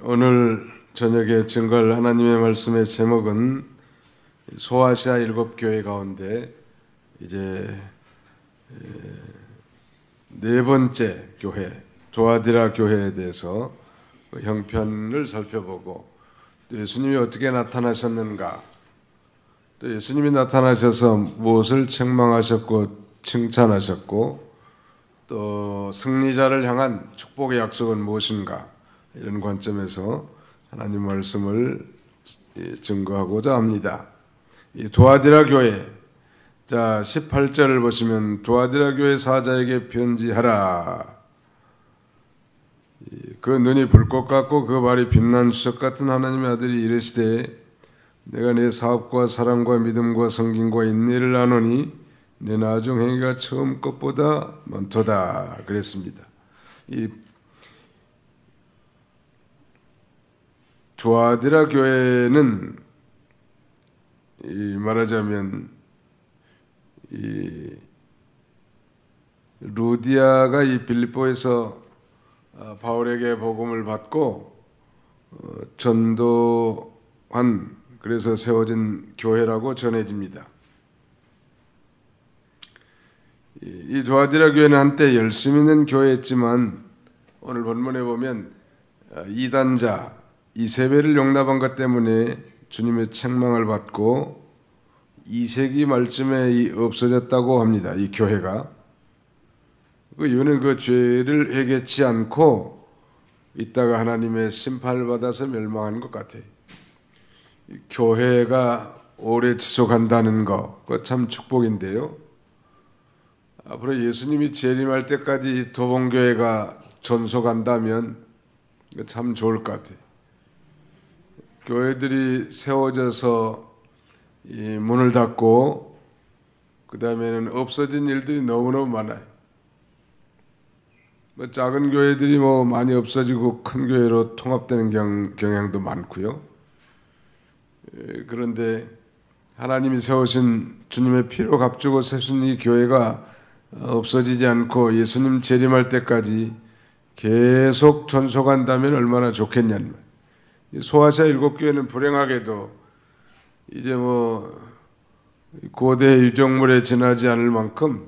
오늘 저녁에 증거할 하나님의 말씀의 제목은 소아시아 7교회 가운데 이제 네 번째 교회 두아디라 교회에 대해서 형편을 살펴보고 또 예수님이 어떻게 나타나셨는가, 또 예수님이 나타나셔서 무엇을 책망하셨고 칭찬하셨고 또 승리자를 향한 축복의 약속은 무엇인가, 이런 관점에서 하나님 말씀을 증거하고자 합니다. 이 두아디라 교회, 자 18절을 보시면 두아디라 교회 사자에게 편지하라. 그 눈이 불꽃 같고 그 발이 빛난 주석 같은 하나님의 아들이 이르시되 내가 내 사업과 사랑과 믿음과 성김과 인내를 아노니 내 나중 행위가 처음 것보다 많도다 그랬습니다. 이 두아디라 교회는 말하자면 루디아가 이 빌립보에서 바울에게 복음을 받고 전도한, 그래서 세워진 교회라고 전해집니다. 이 두아디라 교회는 한때 열심히 있는 교회였지만 오늘 본문에 보면 이단자 이세벨을 용납한 것 때문에 주님의 책망을 받고 2세기 말쯤에 없어졌다고 합니다. 이 교회가. 그 이유는 그 죄를 회개치 않고 있다가 하나님의 심판을 받아서 멸망한 것 같아요. 교회가 오래 지속한다는 거, 그거 참 축복인데요. 앞으로 예수님이 재림할 때까지 도봉교회가 존속한다면 참 좋을 것 같아요. 교회들이 세워져서 이 문을 닫고 그 다음에는 없어진 일들이 너무너무 많아요. 작은 교회들이 많이 없어지고 큰 교회로 통합되는 경향도 많고요. 그런데 하나님이 세우신 주님의 피로 값주고 세우신 이 교회가 없어지지 않고 예수님 재림할 때까지 계속 존속한다면 얼마나 좋겠냐는 말이에요. 소아시아 7교회는 불행하게도 이제 고대 유적물에 지나지 않을 만큼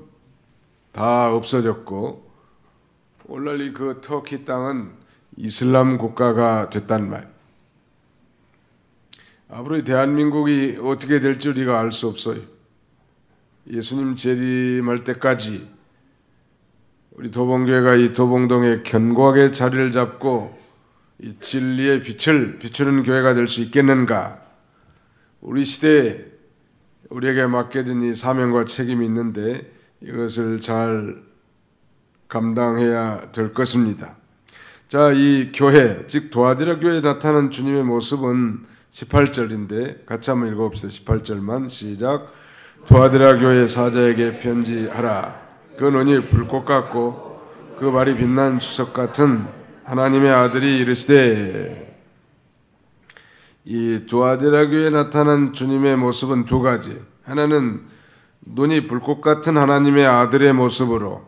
다 없어졌고, 오늘날 그 터키 땅은 이슬람 국가가 됐단 말이에요. 앞으로 대한민국이 어떻게 될지 우리가 알 수 없어요. 예수님 재림할 때까지 우리 도봉교회가 이 도봉동에 견고하게 자리를 잡고 이 진리의 빛을 비추는 교회가 될 수 있겠는가? 우리 시대에 우리에게 맡겨진 이 사명과 책임이 있는데 이것을 잘 감당해야 될 것입니다. 자, 이 교회, 즉 두아디라 교회에 나타난 주님의 모습은 18절인데 같이 한번 읽어봅시다. 18절만 시작. 두아디라 교회 사자에게 편지하라. 그 눈이 불꽃 같고 그 발이 빛난 주석 같은 하나님의 아들이 이르시되, 이 두아디라 교회에 나타난 주님의 모습은 두 가지. 하나는 눈이 불꽃 같은 하나님의 아들의 모습으로,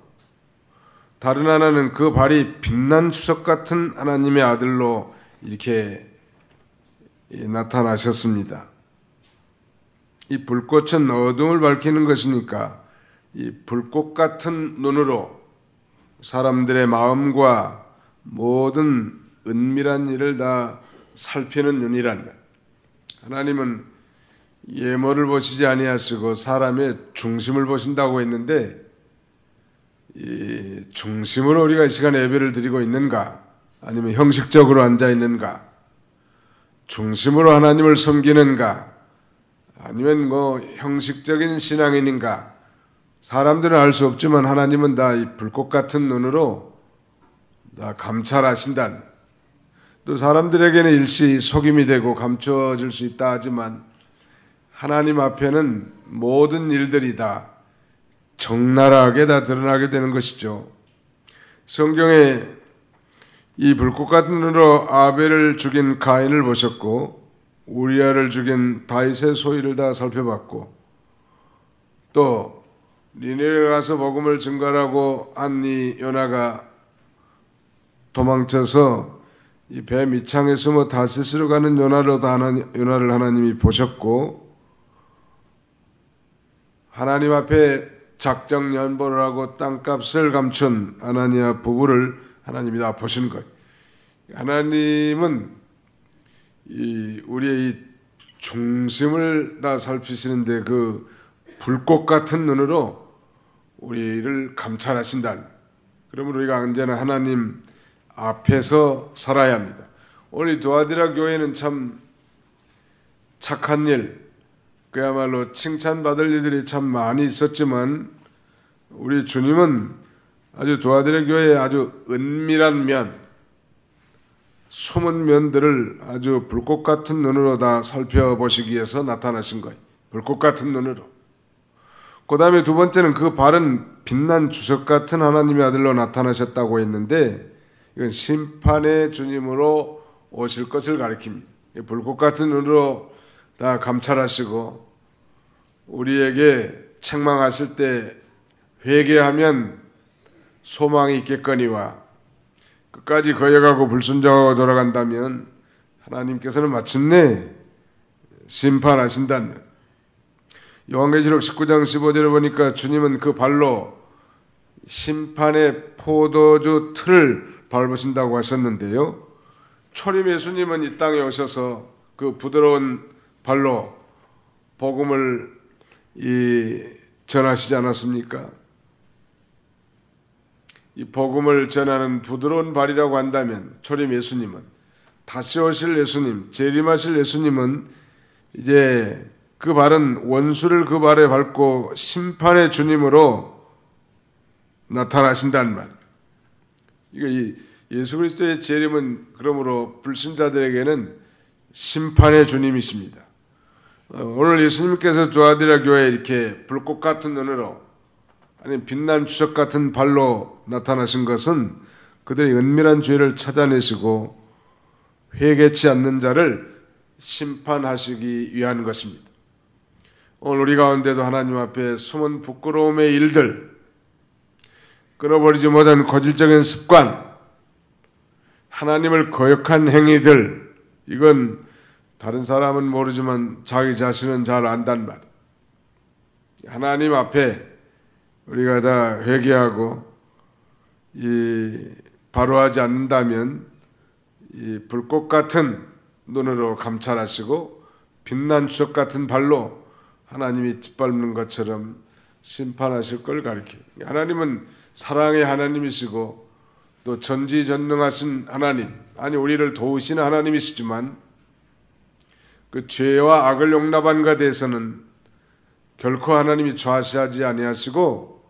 다른 하나는 그 발이 빛난 주석 같은 하나님의 아들로 이렇게 나타나셨습니다. 이 불꽃은 어둠을 밝히는 것이니까 이 불꽃 같은 눈으로 사람들의 마음과 모든 은밀한 일을 다 살피는 눈이란 말. 하나님은 예모를 보시지 아니하시고 사람의 중심을 보신다고 했는데, 이 중심으로 우리가 이 시간에 예배를 드리고 있는가, 아니면 형식적으로 앉아 있는가, 중심으로 하나님을 섬기는가, 아니면 형식적인 신앙인인가, 사람들은 알 수 없지만 하나님은 다 이 불꽃 같은 눈으로 다 감찰하신다. 또 사람들에게는 일시 속임이 되고 감춰질 수 있다 하지만 하나님 앞에는 모든 일들이 다 적나라하게 다 드러나게 되는 것이죠. 성경에 이 불꽃 같은 눈으로 아벨을 죽인 가인을 보셨고 우리아를 죽인 다윗의 소위를 다 살펴봤고, 또 니네에 가서 복음을 증거하라고 한 이 요나가 도망쳐서 이 배 밑창에 숨어 다시스로 가는 요나를 하나님이 보셨고 하나님 앞에 작정 연보를 하고 땅값을 감춘 아나니아 부부를 하나님이 다 보신 거예요. 하나님은 우리의 이 중심을 다 살피시는데 그 불꽃 같은 눈으로 우리를 감찰하신다. 그러면 우리가 언제나 하나님 앞에서 살아야 합니다. 오늘 두아디라 교회는 참 착한 일, 그야말로 칭찬받을 일들이 참 많이 있었지만 우리 주님은 아주 두아디라 교회의 아주 은밀한 면, 숨은 면들을 아주 불꽃 같은 눈으로 다 살펴보시기 위해서 나타나신 거예요. 불꽃 같은 눈으로. 그 다음에 두 번째는 그 바른 빛난 주석 같은 하나님의 아들로 나타나셨다고 했는데 이건 심판의 주님으로 오실 것을 가리킵니다. 불꽃 같은 눈으로 다 감찰하시고 우리에게 책망하실 때 회개하면 소망이 있겠거니와 끝까지 거역하고 불순종하고 돌아간다면 하나님께서는 마침내 심판하신다는. 요한계시록 19장 15절을 보니까 주님은 그 발로 심판의 포도주 틀을 밟으신다고 하셨는데요. 초림 예수님은 이 땅에 오셔서 그 부드러운 발로 복음을 전하시지 않았습니까? 이 복음을 전하는 부드러운 발이라고 한다면 초림 예수님은, 다시 오실 예수님, 재림하실 예수님은 이제 그 발은 원수를 그 발에 밟고 심판의 주님으로 나타나신다는 말. 이거 예수 그리스도의 재림은 그러므로 불신자들에게는 심판의 주님이십니다. 오늘 예수님께서 두아디라 교회에 이렇게 불꽃 같은 눈으로 아니 빛난 주석 같은 발로 나타나신 것은 그들의 은밀한 죄를 찾아내시고 회개치 않는 자를 심판하시기 위한 것입니다. 오늘 우리 가운데도 하나님 앞에 숨은 부끄러움의 일들, 끊어버리지 못한 고질적인 습관, 하나님을 거역한 행위들, 이건 다른 사람은 모르지만 자기 자신은 잘 안단 말. 하나님 앞에 우리가 다 회개하고 바로하지 않는다면 이 불꽃 같은 눈으로 감찰하시고 빛난 주석 같은 발로 하나님이 짓밟는 것처럼 심판하실 걸 가리켜요. 하나님은 사랑의 하나님이시고 또 전지전능하신 하나님, 아니 우리를 도우시는 하나님이시지만 그 죄와 악을 용납한 것에 대해서는 결코 하나님이 좌시하지 아니하시고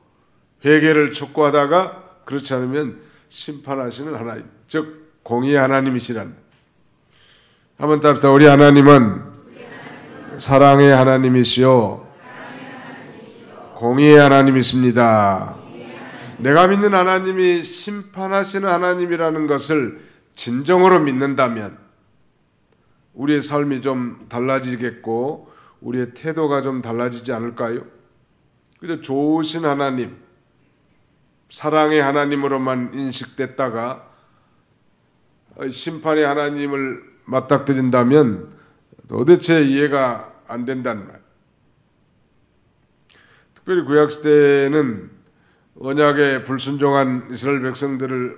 회개를 촉구하다가 그렇지 않으면 심판하시는 하나님, 즉 공의의 하나님이시란. 한번 따르다. 우리 하나님은 사랑의 하나님이시요 공의의 하나님이십니다. 내가 믿는 하나님이 심판하시는 하나님이라는 것을 진정으로 믿는다면 우리의 삶이 좀 달라지겠고 우리의 태도가 좀 달라지지 않을까요? 그저 좋으신 하나님, 사랑의 하나님으로만 인식됐다가 심판의 하나님을 맞닥뜨린다면 도대체 이해가 안 된다는 말. 특별히 구약시대에는 언약에 불순종한 이스라엘 백성들을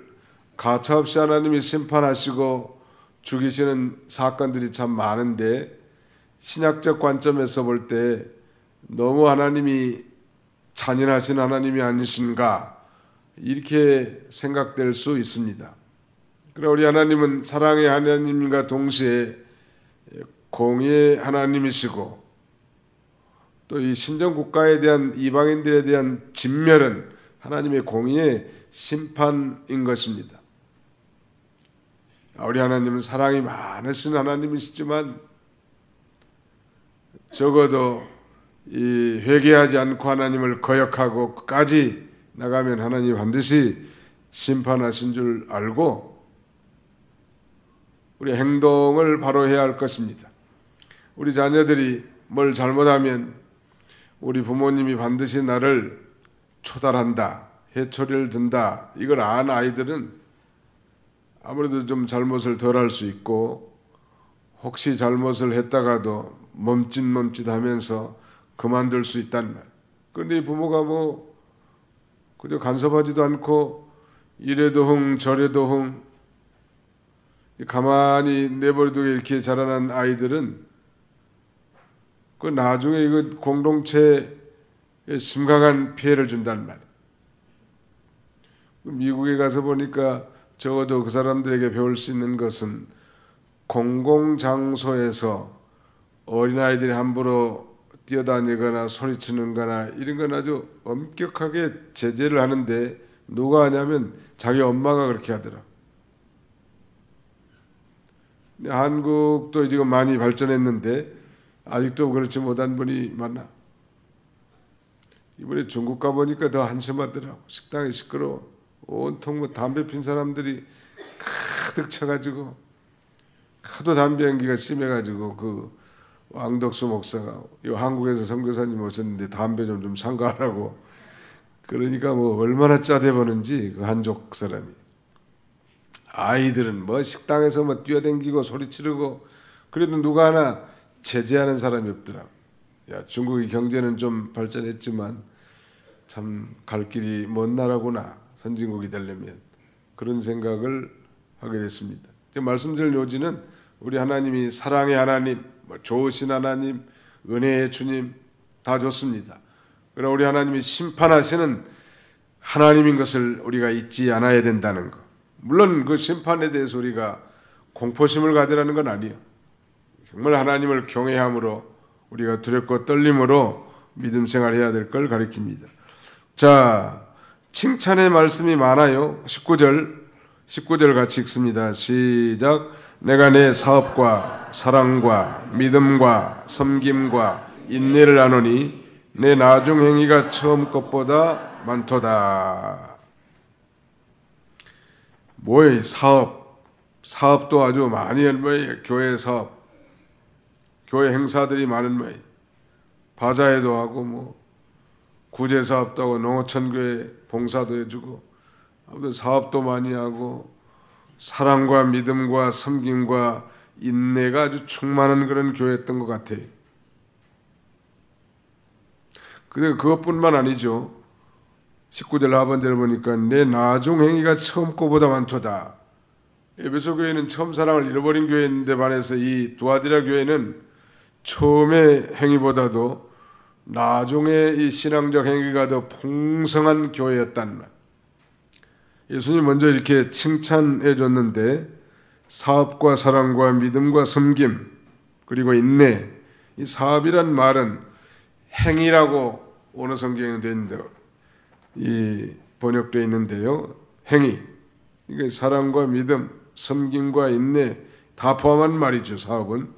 가차없이 하나님이 심판하시고 죽이시는 사건들이 참 많은데 신약적 관점에서 볼 때 너무 하나님이 잔인하신 하나님이 아니신가 이렇게 생각될 수 있습니다. 그러나 우리 하나님은 사랑의 하나님과 동시에 공의의 하나님이시고 또 이 신정 국가에 대한 이방인들에 대한 진멸은 하나님의 공의의 심판인 것입니다. 우리 하나님은 사랑이 많으신 하나님이시지만 적어도 이 회개하지 않고 하나님을 거역하고 끝까지 나가면 하나님 반드시 심판하신 줄 알고 우리 행동을 바로 해야 할 것입니다. 우리 자녀들이 뭘 잘못하면 우리 부모님이 반드시 나를 초달한다, 해초리를 든다, 이걸 아는 아이들은 아무래도 좀 잘못을 덜 할 수 있고 혹시 잘못을 했다가도 멈칫멈칫하면서 그만둘 수 있단 말. 그런데 이 부모가 뭐 그저 간섭하지도 않고 이래도 흥 저래도 흥 가만히 내버려두고 이렇게 자라난 아이들은 그 나중에 이거 공동체에 심각한 피해를 준단 말이에요. 미국에 가서 보니까 적어도 그 사람들에게 배울 수 있는 것은 공공장소에서 어린아이들이 함부로 뛰어다니거나 소리치는 거나 이런 건 아주 엄격하게 제재를 하는데 누가 하냐면 자기 엄마가 그렇게 하더라. 한국도 지금 많이 발전했는데 아직도 그렇지 못한 분이 많아. 이번에 중국 가보니까 더 한심하더라고. 식당이 시끄러워. 온통 뭐 담배 핀 사람들이 가득 차가지고 하도 담배 연기가 심해가지고 그 왕덕수 목사가 이 한국에서 선교사님 오셨는데 담배 좀 삼가하라고. 그러니까 뭐 얼마나 짜대 보는지 그 한족 사람이. 아이들은 뭐 식당에서 뭐 뛰어댕기고 소리 지르고 그래도 누가 하나 제재하는 사람이 없더라. 야, 중국의 경제는 좀 발전했지만 참 갈 길이 먼 나라구나. 선진국이 되려면 그런 생각을 하게 됐습니다. 말씀드릴 요지는 우리 하나님이 사랑의 하나님, 좋으신 하나님, 은혜의 주님 다 좋습니다. 그러나 우리 하나님이 심판하시는 하나님인 것을 우리가 잊지 않아야 된다는 것. 물론 그 심판에 대해서 우리가 공포심을 가지라는 건 아니에요. 정말 하나님을 경외함으로 우리가 두렵고 떨림으로 믿음 생활해야 될 걸 가리킵니다. 자, 칭찬의 말씀이 많아요. 19절 같이 읽습니다. 시작. 내가 내 사업과 사랑과 믿음과 섬김과 인내를 아노니 내 나중 행위가 처음 것보다 많도다. 뭐예요? 사업도 아주 많이 한 거예요. 교회 사업, 교회 행사들이 많은 거예요. 바자회도 하고 뭐 구제 사업도 하고 농어촌교회 봉사도 해주고 아무튼 사업도 많이 하고 사랑과 믿음과 섬김과 인내가 아주 충만한 그런 교회였던 것 같아요. 근데 그것뿐만 아니죠. 19절 하반절을 보니까 내 나중 행위가 처음 거보다 많도다. 에베소 교회는 처음 사랑을 잃어버린 교회인데 반해서 이 두아디라 교회는 처음의 행위보다도 나중에 이 신앙적 행위가 더 풍성한 교회였단 말. 예수님 먼저 이렇게 칭찬해 줬는데 사업과 사랑과 믿음과 섬김 그리고 인내, 이 사업이란 말은 행위라고 오늘 성경에 되는데 이 번역되어 있는데요. 행위, 이게 사랑과 믿음, 섬김과 인내 다 포함한 말이죠. 사업은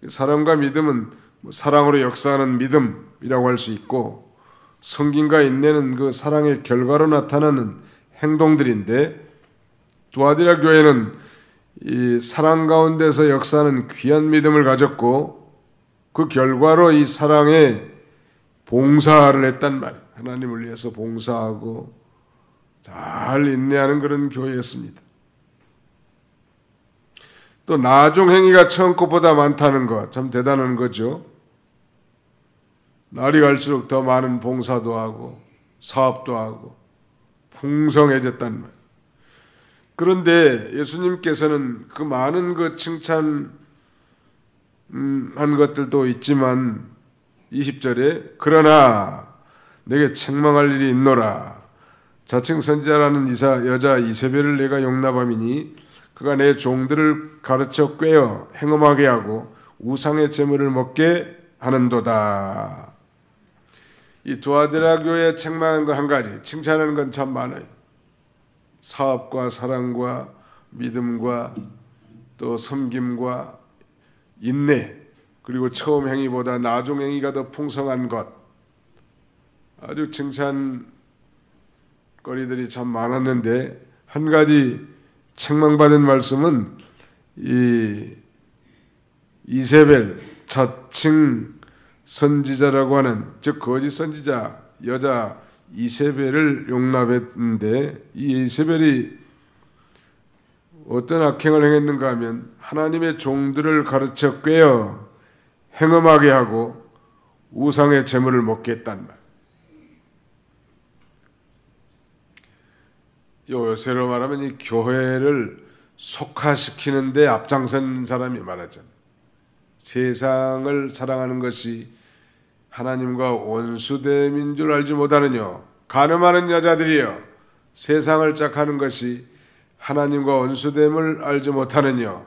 사랑과 믿음은 사랑으로 역사하는 믿음이라고 할 수 있고 섬김과 인내는 그 사랑의 결과로 나타나는 행동들인데 두아디라 교회는 이 사랑 가운데서 역사하는 귀한 믿음을 가졌고 그 결과로 이 사랑에 봉사를 했단 말이에요. 하나님을 위해서 봉사하고 잘 인내하는 그런 교회였습니다. 또 나중 행위가 처음 것보다 많다는 것 참 대단한 거죠. 날이 갈수록 더 많은 봉사도 하고 사업도 하고 풍성해졌단 말. 그런데 예수님께서는 그 많은 그 칭찬한 것들도 있지만 20절에 그러나 내게 책망할 일이 있노라. 자칭 선지자라는 여자 이세벨을 내가 용납함이니 그가 내 종들을 가르쳐 꿰어 행음하게 하고 우상의 제물을 먹게 하는도다. 이 두아디라 교회에 책망한 거 한 가지, 칭찬하는 건 참 많아요. 사업과 사랑과 믿음과 또 섬김과 인내, 그리고 처음 행위보다 나중 행위가 더 풍성한 것, 아주 칭찬거리들이 참 많았는데 한 가지 책망받은 말씀은 이 이세벨 자칭 선지자라고 하는, 즉 거짓 선지자 여자 이세벨을 용납했는데 이 이세벨이 어떤 악행을 행했는가 하면 하나님의 종들을 가르쳐 꿰어 행음하게 하고 우상의 재물을 먹게 했단 말. 요새로 말하면 이 교회를 속화시키는 데 앞장선 사람이 말하잖아요. 세상을 사랑하는 것이 하나님과 원수됨인 줄 알지 못하느뇨. 간음하는 여자들이여, 세상을 짝하는 것이 하나님과 원수됨을 알지 못하느뇨.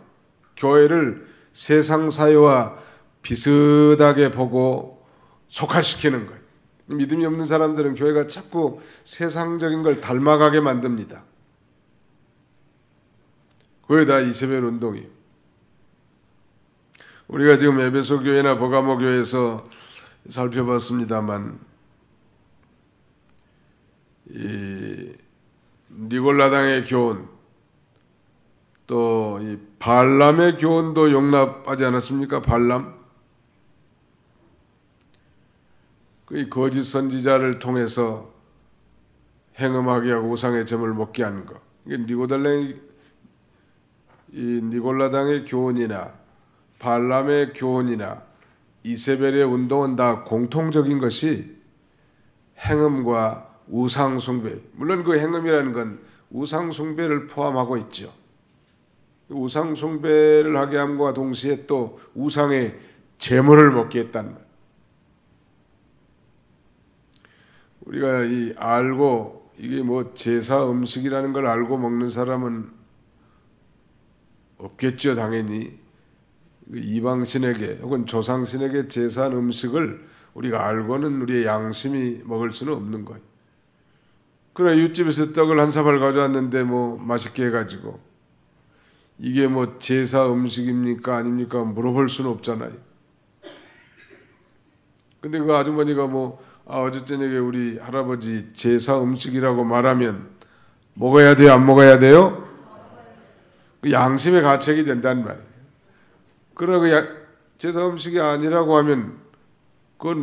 교회를 세상 사회와 비슷하게 보고 속화시키는 거예요. 믿음이 없는 사람들은 교회가 자꾸 세상적인 걸 닮아가게 만듭니다. 그게 다 이세벨 운동이에요. 우리가 지금 에베소 교회나 버가모 교회에서 살펴봤습니다만, 이 니골라당의 교훈, 또 이 발람의 교훈도 용납하지 않았습니까? 발람, 그 거짓 선지자를 통해서 행음하게 하고 우상의 점을 먹게 하는 것. 이게 니골라당의 교훈이나 발람의 교훈이나 이세벨의 운동은 다 공통적인 것이 행음과 우상 숭배. 물론 그 행음이라는 건 우상 숭배를 포함하고 있죠. 우상 숭배를 하게 함과 동시에 또 우상의 제물을 먹게 했단 말. 우리가 알고 이게 뭐 제사 음식이라는 걸 알고 먹는 사람은 없겠죠, 당연히. 이방신에게 혹은 조상신에게 제사한 음식을 우리가 알고는 우리의 양심이 먹을 수는 없는 거예요. 그래, 이웃집에서 떡을 한 사발 가져왔는데 뭐 맛있게 해가지고 이게 뭐 제사 음식입니까 아닙니까 물어볼 수는 없잖아요. 근데 그 아주머니가 어제 저녁에 우리 할아버지 제사 음식이라고 말하면 먹어야 돼요, 안 먹어야 돼요? 그 양심의 가책이 된단 말이에요. 그러고 제사 음식이 아니라고 하면 그건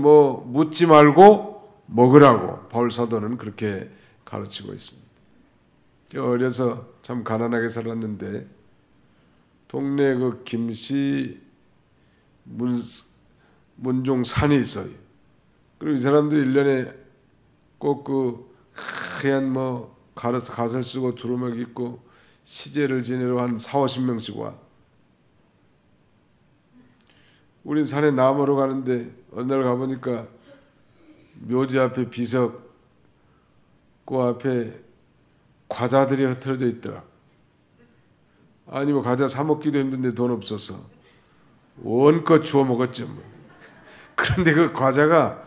묻지 말고 먹으라고 바울 사도는 그렇게 가르치고 있습니다. 제가 어려서 참 가난하게 살았는데 동네 그 김씨 문종 산이 있어요. 그리고 이 사람들이 1년에 꼭 그 하얀 갓을 쓰고 두루마기 입고 시제를 지내러 한 40-50명씩 와. 우린 산에 나무로 가는데 어느 날 가보니까 묘지 앞에 비석 그 앞에 과자들이 흩어져 있더라. 아니 과자 사 먹기도 힘든데 돈 없어서 원껏 주워 먹었죠. 그런데 그 과자가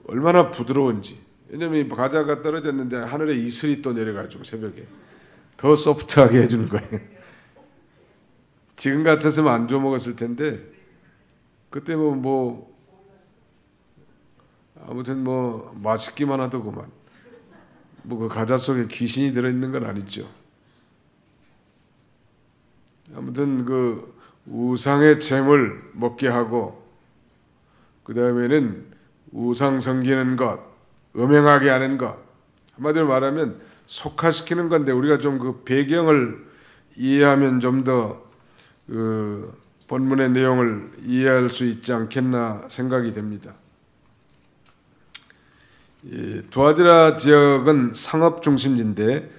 얼마나 부드러운지. 왜냐면 이 과자가 떨어졌는데 하늘에 이슬이 또 내려가지고 새벽에 더 소프트하게 해주는 거예요. 지금 같았으면 안 주워 먹었을 텐데 그때 아무튼 맛있기만 하더구만. 그 과자 속에 귀신이 들어있는 건 아니죠. 아무튼 그 우상의 재물 먹게 하고 그 다음에는 우상 섬기는 것, 음행하게 하는 것, 한마디로 말하면 속화시키는 건데 우리가 좀 그 배경을 이해하면 좀 더 그 본문의 내용을 이해할 수 있지 않겠나 생각이 됩니다. 두아디라 지역은 상업 중심지인데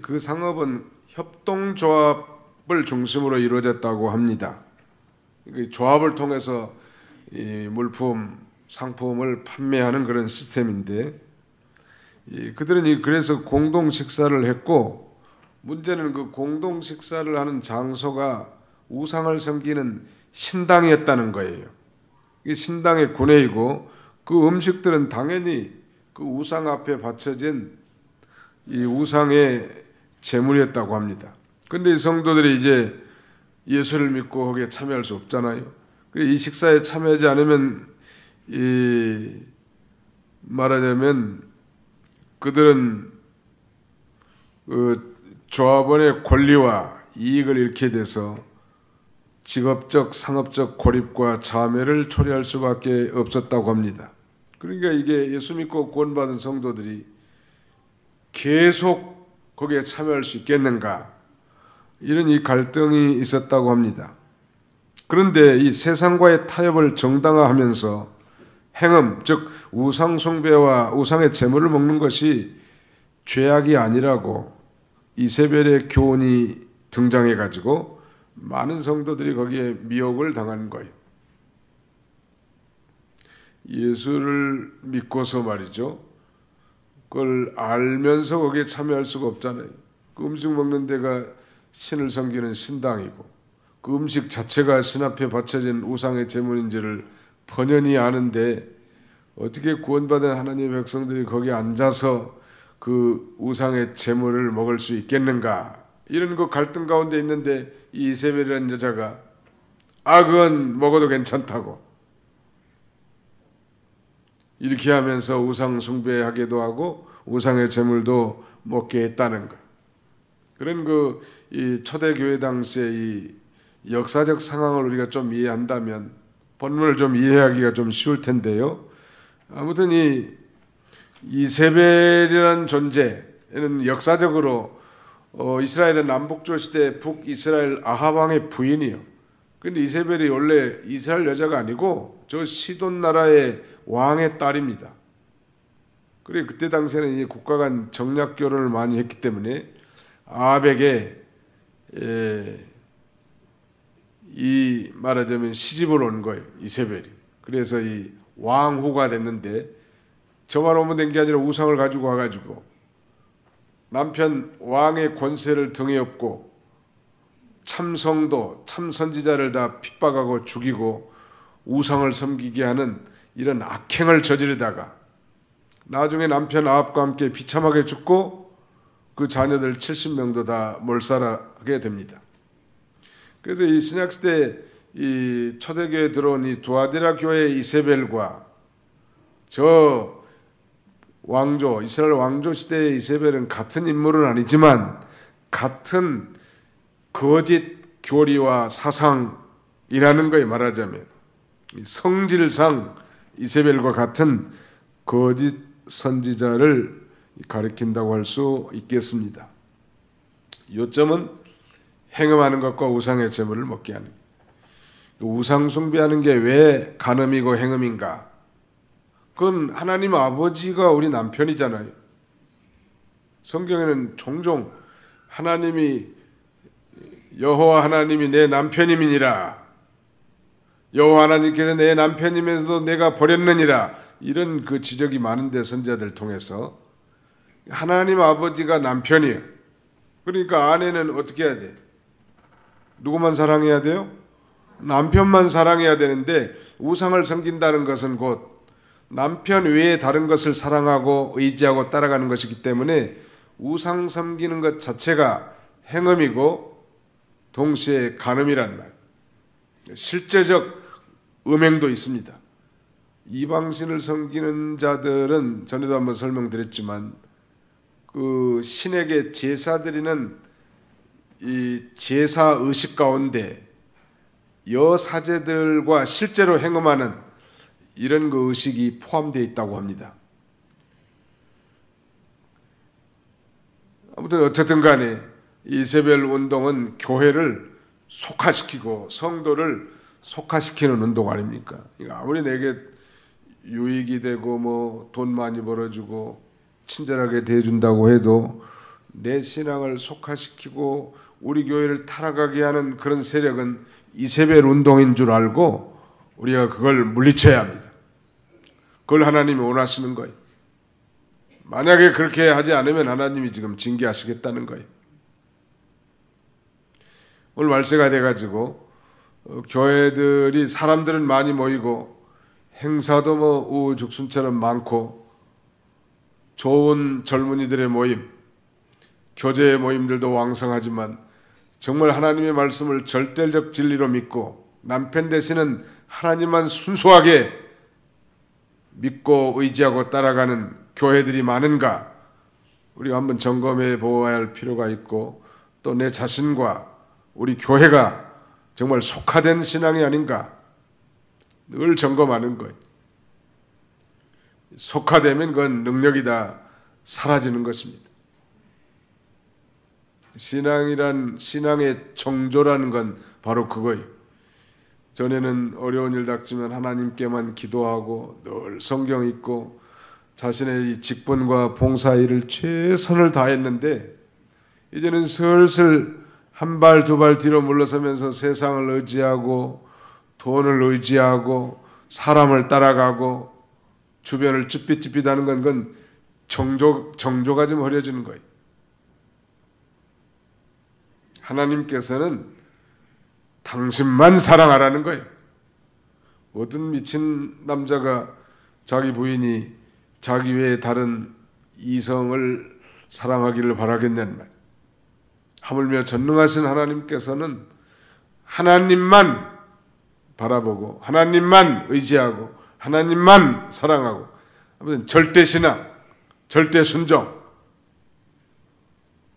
그 상업은 협동조합을 중심으로 이루어졌다고 합니다. 조합을 통해서 이 물품, 상품을 판매하는 그런 시스템인데 그들은 그래서 공동 식사를 했고 문제는 그 공동 식사를 하는 장소가 우상을 섬기는 신당이었다는 거예요. 이게 신당의 구내이고 그 음식들은 당연히 그 우상 앞에 바쳐진 이 우상의 제물이었다고 합니다. 그런데 이 성도들이 이제 예수를 믿고 거기에 참여할 수 없잖아요. 이 식사에 참여하지 않으면 말하자면 그들은 그 조합원의 권리와 이익을 잃게 돼서 직업적, 상업적 고립과 자매를 초래할 수밖에 없었다고 합니다. 그러니까 이게 예수 믿고 구원받은 성도들이 계속 거기에 참여할 수 있겠는가? 이런 이 갈등이 있었다고 합니다. 그런데 이 세상과의 타협을 정당화하면서 행음, 즉 우상 숭배와 우상의 제물을 먹는 것이 죄악이 아니라고 이세벨의 교훈이 등장해 가지고 많은 성도들이 거기에 미혹을 당한 거예요. 예수를 믿고서 말이죠. 그걸 알면서 거기에 참여할 수가 없잖아요. 그 음식 먹는 데가 신을 섬기는 신당이고 그 음식 자체가 신 앞에 바쳐진 우상의 제물인지를 번연히 아는데 어떻게 구원받은 하나님의 백성들이 거기에 앉아서 그 우상의 제물을 먹을 수 있겠는가? 이런 그 갈등 가운데 있는데 이 이세벨이라는 여자가 그건 먹어도 괜찮다고 이렇게 하면서 우상 숭배하기도 하고 우상의 제물도 먹게 했다는 것. 그런 이 초대교회 당시의 이 역사적 상황을 우리가 좀 이해한다면 본문을 좀 이해하기가 좀 쉬울 텐데요. 아무튼 이 이세벨이라는 존재는 역사적으로 이스라엘의 남북조 시대 북이스라엘 아합 왕의 부인이요. 그런데 이세벨이 원래 이스라엘 여자가 아니고 저 시돈 나라의 왕의 딸입니다. 그래 그때 당시에는 이 국가 간 정략 결혼을 많이 했기 때문에 아합에게 이 말하자면 시집을 온 거예요. 이세벨이. 그래서 이 왕후가 됐는데 저만 오면 된 게 아니라 우상을 가지고 와가지고 남편 왕의 권세를 등에 업고 참성도 참선지자를 다 핍박하고 죽이고 우상을 섬기게 하는 이런 악행을 저지르다가 나중에 남편 아합과 함께 비참하게 죽고 그 자녀들 70명도 다 몰살하게 됩니다. 그래서 이 신약시대 이 초대교회에 들어온 이 두아디라 교회의 이세벨과 저 왕조 이스라엘 왕조 시대의 이세벨은 같은 인물은 아니지만 같은 거짓 교리와 사상이라는 거에 말하자면 성질상 이세벨과 같은 거짓 선지자를 가리킨다고 할 수 있겠습니다. 요점은 행음하는 것과 우상의 제물을 먹게 하는 우상 숭배하는 게 왜 간음이고 행음인가? 그건 하나님 아버지가 우리 남편이잖아요. 성경에는 종종 하나님이 여호와 하나님이 내 남편임이니라 여호와 하나님께서 내 남편임에서도 내가 버렸느니라 이런 그 지적이 많은데 선지자들 통해서 하나님 아버지가 남편이에요. 그러니까 아내는 어떻게 해야 돼? 누구만 사랑해야 돼요? 남편만 사랑해야 되는데 우상을 섬긴다는 것은 곧 남편 외에 다른 것을 사랑하고 의지하고 따라가는 것이기 때문에 우상 섬기는 것 자체가 행음이고 동시에 간음이란 말. 실제적 음행도 있습니다. 이방신을 섬기는 자들은 전에도 한번 설명드렸지만 그 신에게 제사 드리는 이 제사 의식 가운데 여사제들과 실제로 행음하는 이런 그 의식이 포함되어 있다고 합니다. 아무튼 어쨌든 간에 이세벨 운동은 교회를 속화시키고 성도를 속화시키는 운동 아닙니까? 아무리 내게 유익이 되고 뭐 돈 많이 벌어주고 친절하게 대해준다고 해도 내 신앙을 속화시키고 우리 교회를 타락하게 하는 그런 세력은 이세벨 운동인 줄 알고 우리가 그걸 물리쳐야 합니다. 그걸 하나님이 원하시는 거예요. 만약에 그렇게 하지 않으면 하나님이 지금 징계하시겠다는 거예요. 오늘 말세가 돼가지고 교회들이 사람들은 많이 모이고 행사도 뭐 우후죽순처럼 많고 좋은 젊은이들의 모임, 교제의 모임들도 왕성하지만 정말 하나님의 말씀을 절대적 진리로 믿고 남편 되시는 하나님만 순수하게 믿고 의지하고 따라가는 교회들이 많은가 우리가 한번 점검해 보아야 할 필요가 있고 또 내 자신과 우리 교회가 정말 속화된 신앙이 아닌가 늘 점검하는 거예요. 속화되면 그건 능력이 다 사라지는 것입니다. 신앙의 정조라는 건 바로 그거예요. 전에는 어려운 일 닥치면 하나님께만 기도하고 늘 성경 읽고 자신의 이 직분과 봉사 일을 최선을 다했는데 이제는 슬슬 한 발 두 발 뒤로 물러서면서 세상을 의지하고 돈을 의지하고 사람을 따라가고 주변을 ጭ삣ጭ삣하는 건 그건 정조가 좀 흐려지는 거예요. 하나님께서는 당신만 사랑하라는 거예요. 어떤 미친 남자가 자기 부인이 자기 외에 다른 이성을 사랑하기를 바라겠냐는 말. 하물며 전능하신 하나님께서는 하나님만 바라보고 하나님만 의지하고 하나님만 사랑하고 아무튼 절대 신앙, 절대 순종,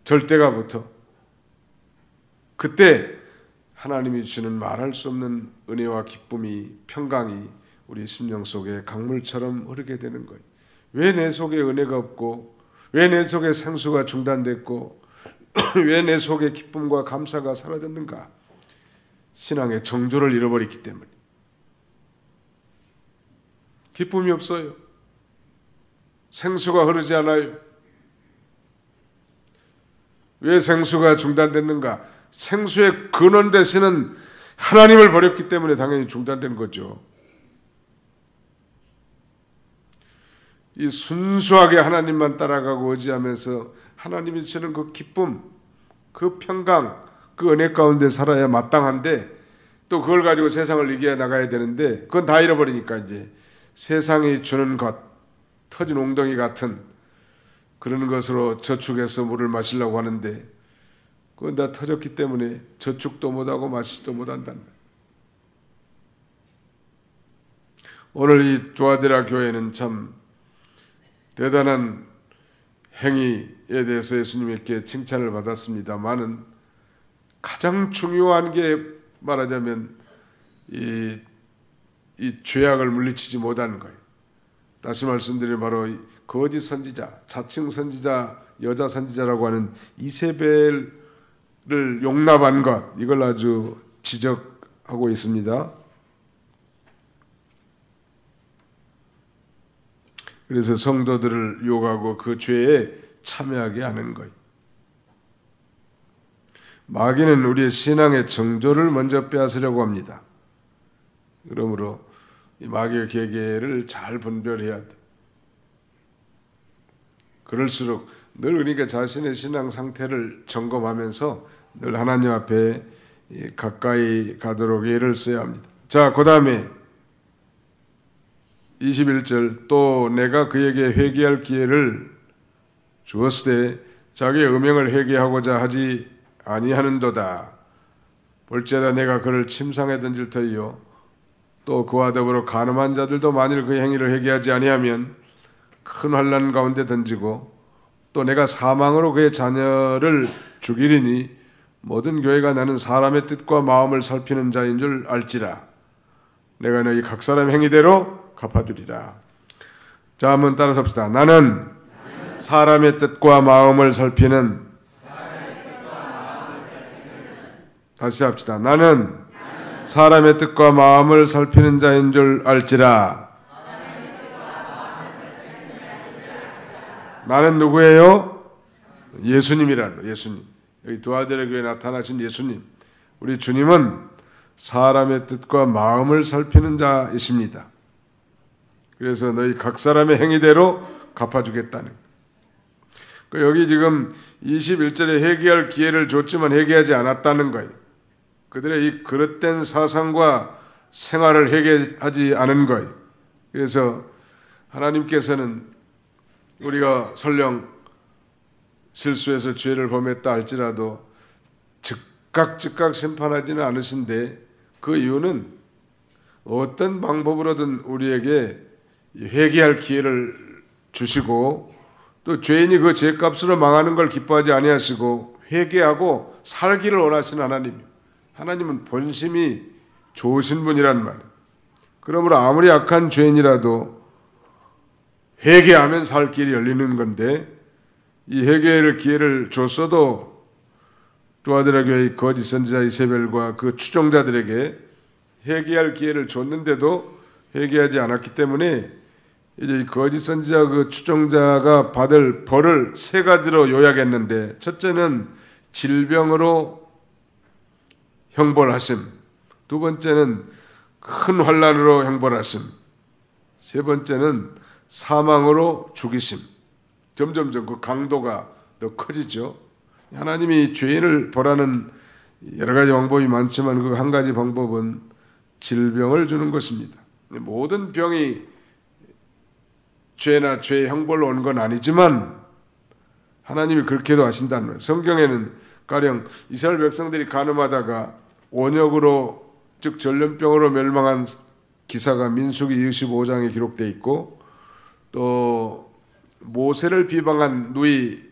절대가 붙어. 그때 하나님이 주시는 말할 수 없는 은혜와 기쁨이 평강이 우리 심령 속에 강물처럼 흐르게 되는 거예요. 왜 내 속에 은혜가 없고 왜 내 속에 생수가 중단됐고 왜 내 속에 기쁨과 감사가 사라졌는가? 신앙의 정조를 잃어버렸기 때문에. 기쁨이 없어요. 생수가 흐르지 않아요. 왜 생수가 중단됐는가? 생수의 근원 되시는 하나님을 버렸기 때문에 당연히 중단된 거죠. 이 순수하게 하나님만 따라가고 의지하면서 하나님이 주시는 그 기쁨, 그 평강, 그 은혜 가운데 살아야 마땅한데 또 그걸 가지고 세상을 이겨 나가야 되는데 그건 다 잃어버리니까 이제 세상이 주는 것, 터진 웅덩이 같은 그런 것으로 저축해서 물을 마시려고 하는데 그건 다 터졌기 때문에 저축도 못하고 마시지도 못한다는 거예요. 오늘 이 조아데라 교회는 참 대단한 행위에 대해서 예수님께 칭찬을 받았습니다만은 가장 중요한 게 말하자면 이 죄악을 물리치지 못하는 거예요. 다시 말씀드리면 바로 거짓 선지자, 자칭 선지자, 여자 선지자라고 하는 이세벨을 용납한 것, 이걸 아주 지적하고 있습니다. 그래서 성도들을 유혹하고 그 죄에 참여하게 하는 거예요. 마귀는 우리의 신앙의 정조를 먼저 빼앗으려고 합니다. 그러므로 이 마귀의 계계를 잘 분별해야 돼. 그럴수록 늘 그러니까 자신의 신앙 상태를 점검하면서 늘 하나님 앞에 가까이 가도록 애를 써야 합니다. 자, 그 다음에 21절 또 내가 그에게 회개할 기회를 주었을 때 자기의 음행을 회개하고자 하지 아니하는도다. 볼지어다 내가 그를 침상에 던질 터이요 또 그와 더불어 간음한 자들도 만일 그 행위를 회개하지 아니하면 큰 환난 가운데 던지고 또 내가 사망으로 그의 자녀를 죽이리니 모든 교회가 나는 사람의 뜻과 마음을 살피는 자인 줄 알지라. 내가 너희 각 사람 행위대로 갚아주리라. 자, 한번 따라서 합시다. 나는 사람의 뜻과 마음을 살피는 다시 합시다. 나는 사람의 뜻과 마음을 살피는 자인 줄 알지라. 나는 누구예요? 예수님이라는 예수님. 여기 두아데라 교회에 나타나신 예수님. 우리 주님은 사람의 뜻과 마음을 살피는 자이십니다. 그래서 너희 각 사람의 행위대로 갚아주겠다는. 여기 지금 21절에 회개할 기회를 줬지만 회개하지 않았다는 거예요. 그들의 이 그릇된 사상과 생활을 회개하지 않은 거예요. 그래서 하나님께서는 우리가 설령 실수해서 죄를 범했다 할지라도 즉각 심판하지는 않으신데 그 이유는 어떤 방법으로든 우리에게 회개할 기회를 주시고 또 죄인이 그 죄값으로 망하는 걸 기뻐하지 아니하시고 회개하고 살기를 원하시는 하나님. 하나님은 본심이 좋으신 분이란 말이에요. 그러므로 아무리 악한 죄인이라도 회개하면 살 길이 열리는 건데 이 회개의 기회를 줬어도 두아드라 교회의 거짓 선지자 이세벨과 그 추종자들에게 회개할 기회를 줬는데도 회개하지 않았기 때문에 이제 이 거짓 선지자 그 추종자가 받을 벌을 세 가지로 요약했는데, 첫째는 질병으로 형벌하심, 두 번째는 큰 환난으로 형벌하심, 세 번째는 사망으로 죽이심. 점점 그 강도가 더 커지죠. 하나님이 죄인을 벌하는 여러 가지 방법이 많지만 그 한 가지 방법은 질병을 주는 것입니다. 모든 병이 죄나 죄의 형벌로 온 건 아니지만 하나님이 그렇게도 하신다는 거예요. 성경에는 가령 이스라엘 백성들이 간음하다가 원역으로, 즉 전염병으로 멸망한 기사가 민수기 25장에 기록되어 있고, 또 모세를 비방한 누이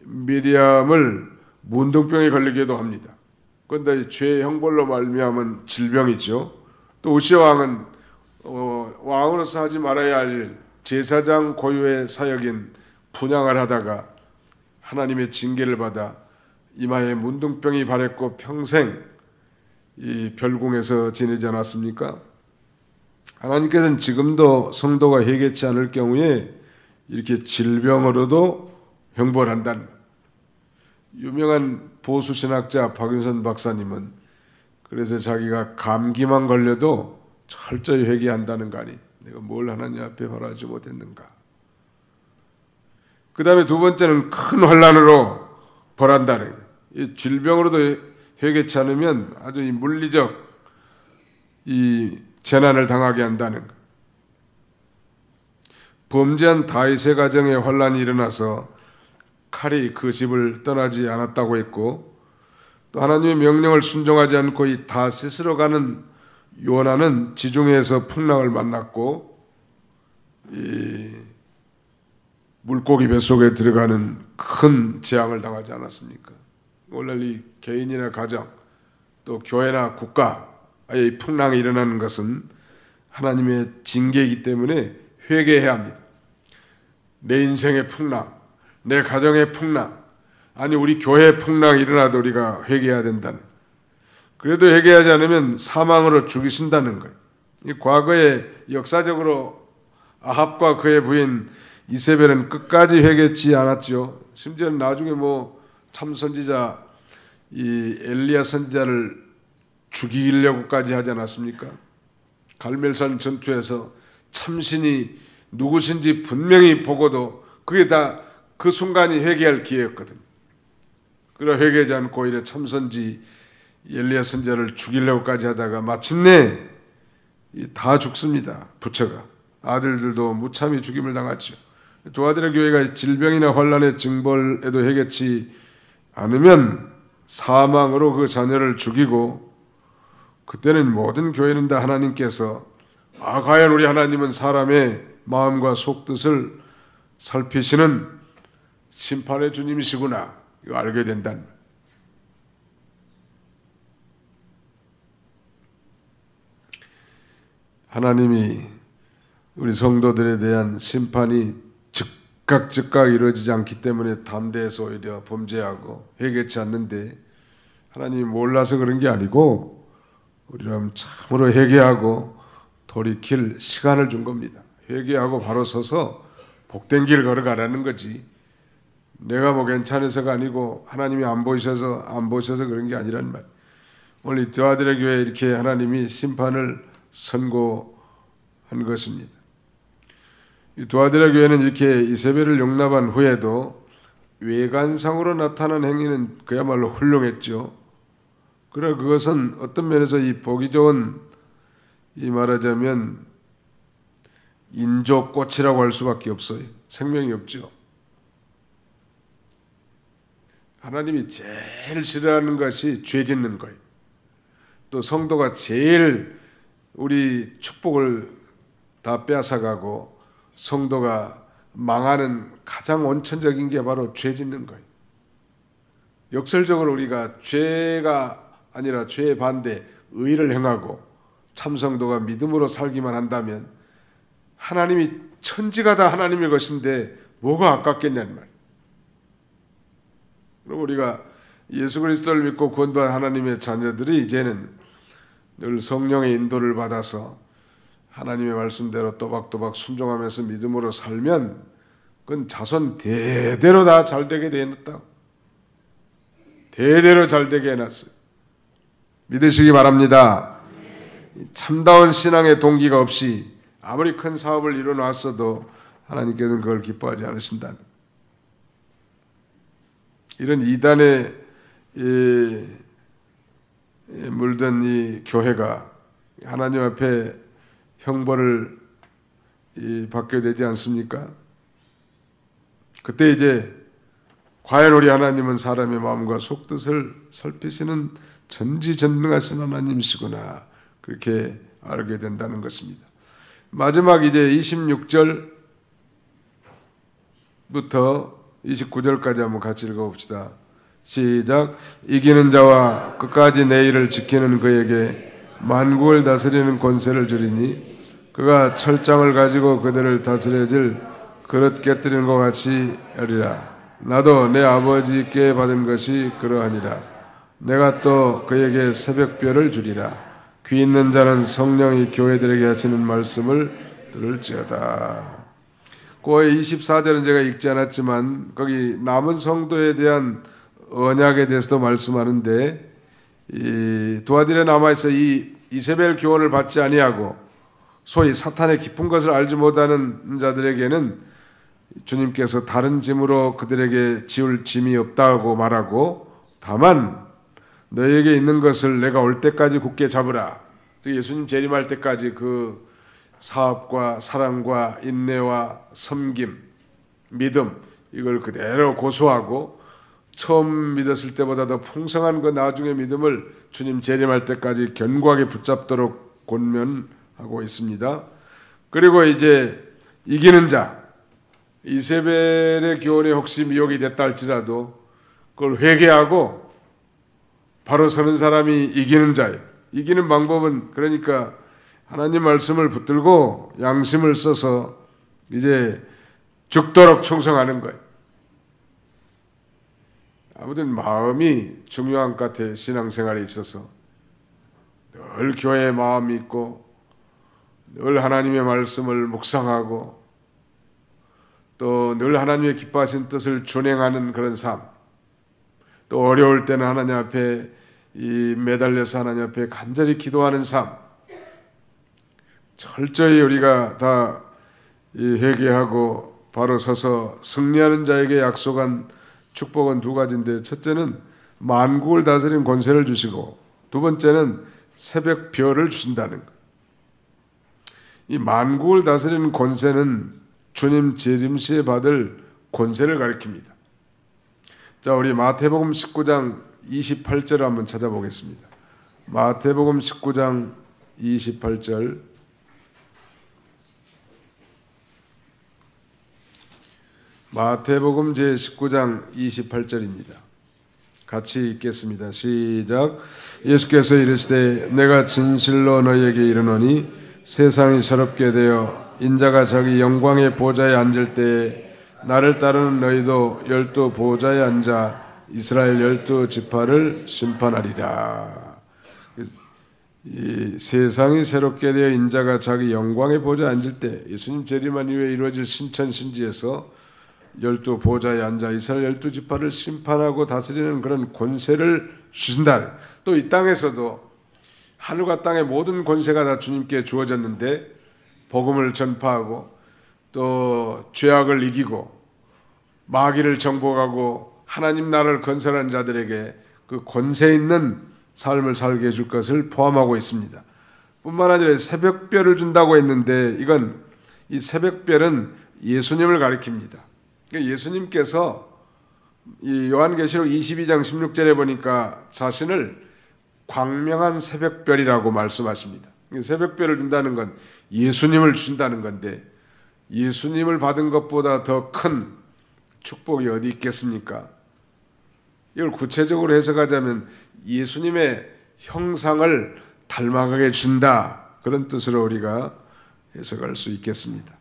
미리암을 문둥병에 걸리기도 합니다. 그런데 죄의 형벌로 말미암은 질병이죠. 또 우시아 왕은 왕으로서 하지 말아야 할 제사장 고유의 사역인 분향을 하다가 하나님의 징계를 받아 이마에 문둥병이 발했고 평생 이 별궁에서 지내지 않았습니까? 하나님께서는 지금도 성도가 회개치 않을 경우에 이렇게 질병으로도 형벌한다는 거예요. 유명한 보수신학자 박윤선 박사님은 그래서 자기가 감기만 걸려도 철저히 회개한다는 거 아니, 내가 뭘 하나님 앞에 바라지 못했는가. 그 다음에 두 번째는 큰 환난으로 벌한다는 거예요. 이 질병으로도 회개치 않으면 아주 이 물리적 이 재난을 당하게 한다는 것. 범죄한 다윗의 가정에 환난이 일어나서 칼이 그 집을 떠나지 않았다고 했고, 또 하나님의 명령을 순종하지 않고 이 다윗으로 가는 요나는 지중해에서 풍랑을 만났고 이 물고기 뱃속에 들어가는 큰 재앙을 당하지 않았습니까? 오늘 이 개인이나 가정, 또 교회나 국가의 풍랑이 일어나는 것은 하나님의 징계이기 때문에 회개해야 합니다. 내 인생의 풍랑, 내 가정의 풍랑, 아니 우리 교회의 풍랑이 일어나도 우리가 회개해야 된다는, 그래도 회개하지 않으면 사망으로 죽이신다는 거예요. 이 과거에 역사적으로 아합과 그의 부인 이세벨은 끝까지 회개치 않았죠. 심지어 나중에 참선지자 이 엘리야 선지자를 죽이려고까지 하지 않았습니까? 갈멜산 전투에서 참신이 누구신지 분명히 보고도 그게 다 그 순간이 회개할 기회였거든. 그러나 회개하지 않고 오히려 참선지 엘리야 선지자를 죽이려고까지 하다가 마침내 다 죽습니다. 부처가. 아들들도 무참히 죽임을 당했죠. 두아드라 교회가 질병이나 환난의 징벌에도 회개치 않으면 사망으로 그 자녀를 죽이고, 그때는 모든 교회는 다 하나님께서 과연 우리 하나님은 사람의 마음과 속뜻을 살피시는 심판의 주님이시구나, 이거 알게 된다는 거예요. 하나님이 우리 성도들에 대한 심판이 즉각 이루어지지 않기 때문에 담대해서 오히려 범죄하고 회개치 않는데, 하나님이 몰라서 그런 게 아니고 우리는 참으로 회개하고 돌이킬 시간을 준 겁니다. 회개하고 바로 서서 복된 길 걸어가라는 거지, 내가 괜찮아서가 아니고 하나님이 안 보셔서 그런 게 아니란 말. 오늘 이 두아드라 교회에 이렇게 하나님이 심판을 선고한 것입니다. 이 두아드라 교회는 이렇게 이세벨을 용납한 후에도 외관상으로 나타난 행위는 그야말로 훌륭했죠. 그러나 그것은 어떤 면에서 이 보기 좋은, 이 말하자면 인조꽃이라고 할 수밖에 없어요. 생명이 없죠. 하나님이 제일 싫어하는 것이 죄 짓는 거예요. 또 성도가 제일 우리 축복을 다 빼앗아가고 성도가 망하는 가장 원천적인 게 바로 죄 짓는 거예요. 역설적으로 우리가 죄가 아니라 죄의 반대 의를 행하고 참성도가 믿음으로 살기만 한다면 하나님이 천지가 다 하나님의 것인데 뭐가 아깝겠냐는 말이에요. 그리고 우리가 예수 그리스도를 믿고 구원받은 하나님의 자녀들이 이제는 늘 성령의 인도를 받아서 하나님의 말씀대로 또박또박 순종하면서 믿음으로 살면 그건 자손 대대로 다 잘되게 되었다고. 대대로 잘되게 해놨어요. 믿으시기 바랍니다. 참다운 신앙의 동기가 없이 아무리 큰 사업을 이뤄놨어도 하나님께서는 그걸 기뻐하지 않으신다는, 이런 이단에 물든 이 교회가 하나님 앞에 형벌을 받게 되지 않습니까? 그때 이제 과연 우리 하나님은 사람의 마음과 속뜻을 살피시는 전지전능하신 하나님이시구나, 그렇게 알게 된다는 것입니다. 마지막 이제 26절부터 29절까지 한번 같이 읽어봅시다. 시작. 이기는 자와 끝까지 내 일을 지키는 그에게 만국을 다스리는 권세를 주리니 그가 철장을 가지고 그들을 다스려질 그릇 깨뜨리는 것 같이 하리라. 나도 내 아버지께 받은 것이 그러하니라. 내가 또 그에게 새벽별을 주리라. 귀 있는 자는 성령이 교회들에게 하시는 말씀을 들을지어다. 고의 24절은 제가 읽지 않았지만 거기 남은 성도에 대한 언약에 대해서도 말씀하는데, 이 두아딜에 남아있어 이 이세벨 교훈을 받지 아니하고 소위 사탄의 깊은 것을 알지 못하는 자들에게는 주님께서 다른 짐으로 그들에게 지울 짐이 없다고 말하고, 다만 너에게 있는 것을 내가 올 때까지 굳게 잡으라. 예수님 재림할 때까지 그 사업과 사랑과 인내와 섬김, 믿음, 이걸 그대로 고수하고 처음 믿었을 때보다 더 풍성한 그 나중의 믿음을 주님 재림할 때까지 견고하게 붙잡도록 권면하고 있습니다. 그리고 이제 이기는 자, 이세벨의 교훈에 혹시 미혹이 됐다 할지라도 그걸 회개하고 바로 서는 사람이 이기는 자예요. 이기는 방법은 그러니까 하나님 말씀을 붙들고 양심을 써서 이제 죽도록 충성하는 거예요. 아무튼 마음이 중요한 것 같아요. 신앙생활에 있어서 늘 교회의 마음이 있고 늘 하나님의 말씀을 묵상하고 또 늘 하나님의 기뻐하신 뜻을 준행하는 그런 삶, 또 어려울 때는 하나님 앞에 매달려서 하나님 앞에 간절히 기도하는 삶, 철저히 우리가 다 회개하고 바로 서서 승리하는 자에게 약속한 축복은 두 가지인데, 첫째는 만국을 다스리는 권세를 주시고 두 번째는 새벽 별을 주신다는 것. 이 만국을 다스리는 권세는 주님 재림 시에 받을 권세를 가리킵니다. 자, 우리 마태복음 19장 28절을 한번 찾아보겠습니다. 마태복음 19장 28절. 마태복음 제19장 28절입니다. 같이 읽겠습니다. 시작. 예수께서 이르시되 내가 진실로 너희에게 이르노니 세상이 새롭게 되어 인자가 자기 영광의 보좌에 앉을 때에 나를 따르는 너희도 12 보좌에 앉아 이스라엘 12 지파를 심판하리라. 이 세상이 새롭게 되어 인자가 자기 영광의 보좌에 앉을 때, 예수님 재림한 이후에 이루어질 신천신지에서 12 보좌에 앉아 이스라엘 12 지파를 심판하고 다스리는 그런 권세를 주신다. 또 이 땅에서도 하늘과 땅의 모든 권세가 다 주님께 주어졌는데 복음을 전파하고 또 죄악을 이기고 마귀를 정복하고 하나님 나라를 건설하는 자들에게 그 권세 있는 삶을 살게 해줄 것을 포함하고 있습니다. 뿐만 아니라 새벽별을 준다고 했는데, 이건 이 새벽별은 예수님을 가리킵니다. 예수님께서 이 요한계시록 22장 16절에 보니까 자신을 광명한 새벽별이라고 말씀하십니다. 새벽별을 준다는 건 예수님을 주신다는 건데, 예수님을 받은 것보다 더 큰 축복이 어디 있겠습니까? 이걸 구체적으로 해석하자면 예수님의 형상을 닮아가게 준다, 그런 뜻으로 우리가 해석할 수 있겠습니다.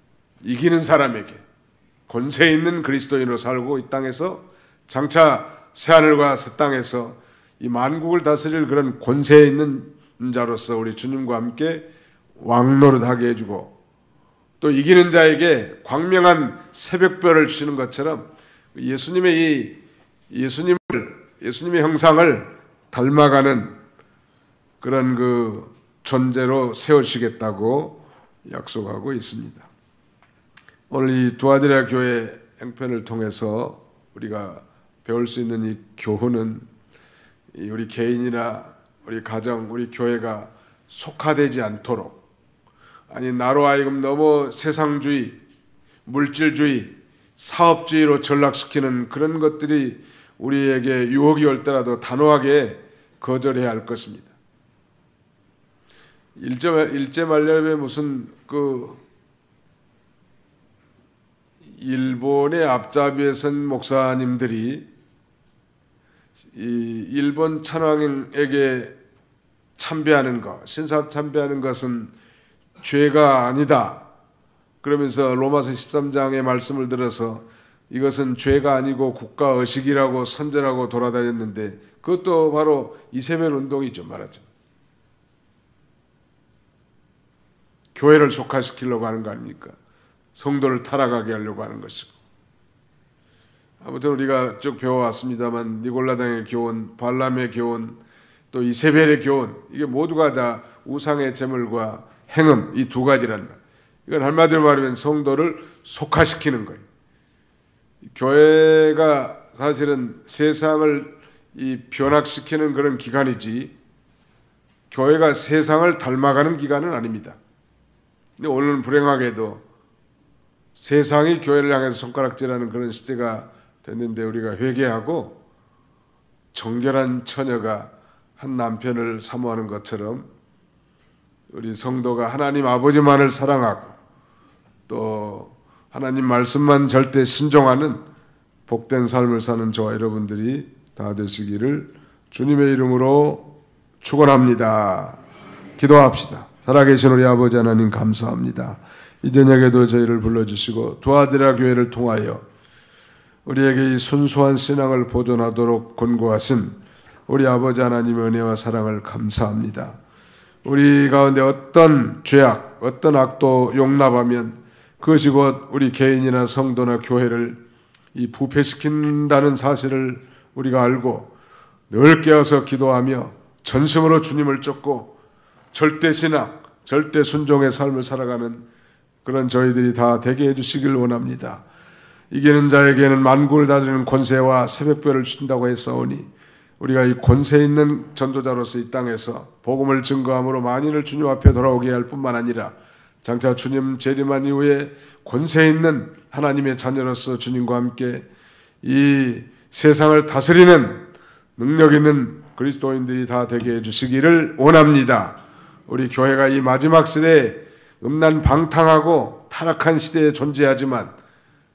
이기는 사람에게 권세 있는 그리스도인으로 살고 이 땅에서 장차 새하늘과 새 땅에서 이 만국을 다스릴 그런 권세에 있는 자로서 우리 주님과 함께 왕노릇하게 해주고, 또 이기는 자에게 광명한 새벽별을 주시는 것처럼 예수님의 형상을 닮아가는 그런 그 존재로 세우시겠다고 약속하고 있습니다. 오늘 이 두아디라 교회 행편을 통해서 우리가 배울 수 있는 이 교훈은, 우리 개인이나 우리 가정, 우리 교회가 속화되지 않도록, 아니 나로 하여금 너무 세상주의, 물질주의, 사업주의로 전락시키는 그런 것들이 우리에게 유혹이 올 때라도 단호하게 거절해야 할 것입니다. 일제말년에 무슨 그 일본의 앞잡이에 선 목사님들이 이 일본 천황에게 참배하는 것, 신사 참배하는 것은 죄가 아니다 그러면서 로마서 13장의 말씀을 들어서 이것은 죄가 아니고 국가의식이라고 선전하고 돌아다녔는데, 그것도 바로 이세벨 운동이죠, 말하자면. 교회를 속화시키려고 하는 거 아닙니까? 성도를 타락하게 하려고 하는 것이고. 아무튼 우리가 쭉 배워왔습니다만 니골라당의 교훈, 발람의 교훈, 또 이세벨의 교훈, 이게 모두가 다 우상의 제물과 행음, 이 두 가지란 말. 이건 한마디로 말하면 성도를 속화시키는 거예요. 교회가 사실은 세상을 이 변학시키는 그런 기관이지, 교회가 세상을 닮아가는 기관은 아닙니다. 근데 오늘은 불행하게도 세상이 교회를 향해서 손가락질하는 그런 시대가 됐는데, 우리가 회개하고 정결한 처녀가 한 남편을 사모하는 것처럼 우리 성도가 하나님 아버지만을 사랑하고 또 하나님 말씀만 절대 순종하는 복된 삶을 사는 저와 여러분들이 다 되시기를 주님의 이름으로 축원합니다. 기도합시다. 살아계신 우리 아버지 하나님 감사합니다. 이 저녁에도 저희를 불러주시고 두아디라 교회를 통하여 우리에게 이 순수한 신앙을 보존하도록 권고하신 우리 아버지 하나님의 은혜와 사랑을 감사합니다. 우리 가운데 어떤 죄악, 어떤 악도 용납하면 그것이 곧 우리 개인이나 성도나 교회를 이 부패시킨다는 사실을 우리가 알고 늘 깨어서 기도하며 전심으로 주님을 쫓고 절대신앙, 절대 순종의 삶을 살아가는 그런 저희들이 다 되게 해주시길 원합니다. 이기는 자에게는 만국을 다스리는 권세와 새벽별을 주신다고 했사오니 우리가 이 권세 있는 전도자로서 이 땅에서 복음을 증거함으로 만인을 주님 앞에 돌아오게 할 뿐만 아니라 장차 주님 재림한 이후에 권세 있는 하나님의 자녀로서 주님과 함께 이 세상을 다스리는 능력 있는 그리스도인들이 다 되게 해주시기를 원합니다. 우리 교회가 이 마지막 시대에 음란방탕하고 타락한 시대에 존재하지만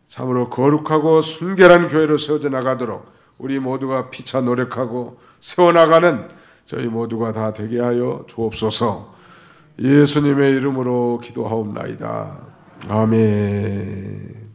참으로 거룩하고 순결한 교회로 세워져 나가도록 우리 모두가 피차 노력하고 세워나가는 저희 모두가 다 되게 하여 주옵소서. 예수님의 이름으로 기도하옵나이다. 아멘.